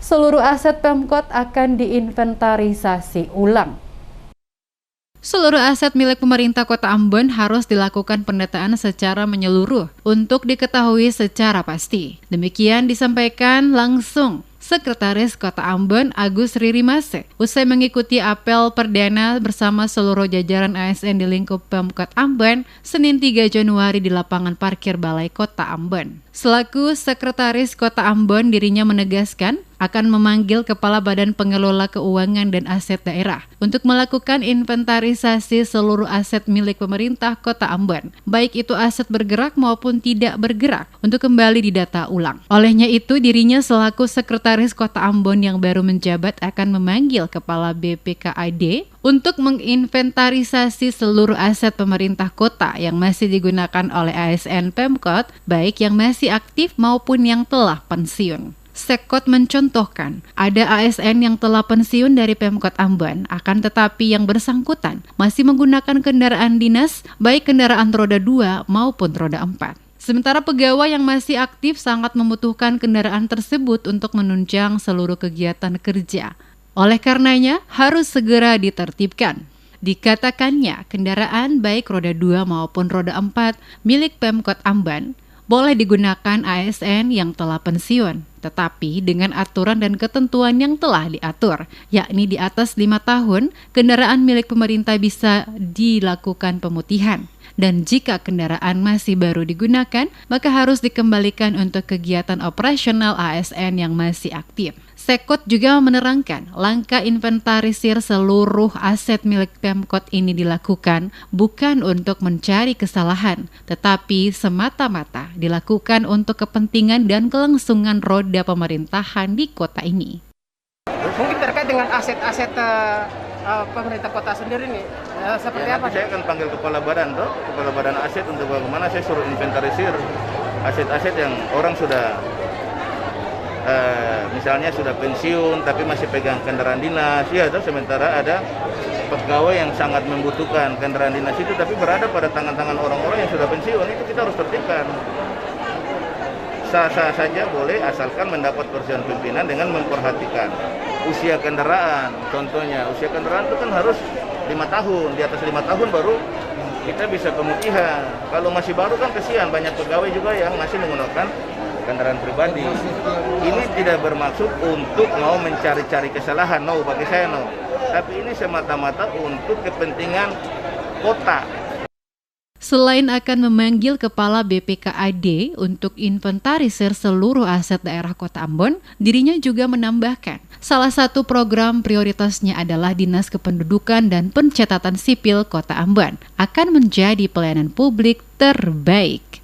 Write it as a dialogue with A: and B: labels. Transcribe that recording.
A: seluruh aset Pemkot akan diinventarisasi ulang. Seluruh aset milik pemerintah Kota Ambon harus dilakukan pendataan secara menyeluruh untuk diketahui secara pasti. Demikian disampaikan langsung Sekretaris Kota Ambon Agus Ririmase usai mengikuti apel perdana bersama seluruh jajaran ASN di lingkup Pemkot Ambon Senin 3 Januari di lapangan parkir Balai Kota Ambon. Selaku Sekretaris Kota Ambon, dirinya menegaskan akan memanggil Kepala Badan Pengelola Keuangan dan Aset Daerah untuk melakukan inventarisasi seluruh aset milik pemerintah Kota Ambon, baik itu aset bergerak maupun tidak bergerak, untuk kembali didata ulang. Olehnya itu, dirinya selaku Sekretaris Kota Ambon yang baru menjabat akan memanggil Kepala BPKAD untuk menginventarisasi seluruh aset pemerintah kota yang masih digunakan oleh ASN Pemkot, baik yang masih aktif maupun yang telah pensiun. Sekot mencontohkan, ada ASN yang telah pensiun dari Pemkot Ambon, akan tetapi yang bersangkutan masih menggunakan kendaraan dinas, baik kendaraan roda 2 maupun roda 4. Sementara pegawai yang masih aktif sangat membutuhkan kendaraan tersebut untuk menunjang seluruh kegiatan kerja. Oleh karenanya, harus segera ditertibkan. Dikatakannya, kendaraan baik roda 2 maupun roda 4 milik Pemkot Ambon boleh digunakan ASN yang telah pensiun, tetapi dengan aturan dan ketentuan yang telah diatur, yakni di atas 5 tahun, kendaraan milik pemerintah bisa dilakukan pemutihan. Dan jika kendaraan masih baru digunakan, maka harus dikembalikan untuk kegiatan operasional ASN yang masih aktif. Sekot juga menerangkan, langkah inventarisir seluruh aset milik Pemkot ini dilakukan bukan untuk mencari kesalahan, tetapi semata-mata dilakukan untuk kepentingan dan kelangsungan roda pemerintahan di kota ini.
B: Mungkin terkait dengan aset-aset pemerintah kota sendiri nih, seperti apa?
C: Saya akan panggil kepala badan aset untuk bagaimana saya suruh inventarisir aset-aset yang orang sudah misalnya sudah pensiun tapi masih pegang kendaraan dinas, ya, atau sementara ada pegawai yang sangat membutuhkan kendaraan dinas itu tapi berada pada tangan-tangan orang-orang yang sudah pensiun, itu kita harus tertibkan. Sah-sah saja boleh asalkan mendapat persetujuan pimpinan dengan memperhatikan usia kendaraan. Contohnya usia kendaraan itu kan harus 5 tahun, di atas 5 tahun baru kita bisa pemutihan. Kalau masih baru kan kesian, banyak pegawai juga yang masih menggunakan kendaraan pribadi. Ini tidak bermaksud untuk mau mencari-cari kesalahan, no, bagi saya no. Tapi ini semata-mata untuk kepentingan kota.
A: Selain akan memanggil Kepala BPKAD untuk inventarisir seluruh aset daerah Kota Ambon, dirinya juga menambahkan, salah satu program prioritasnya adalah Dinas Kependudukan dan Pencatatan Sipil Kota Ambon akan menjadi pelayanan publik terbaik.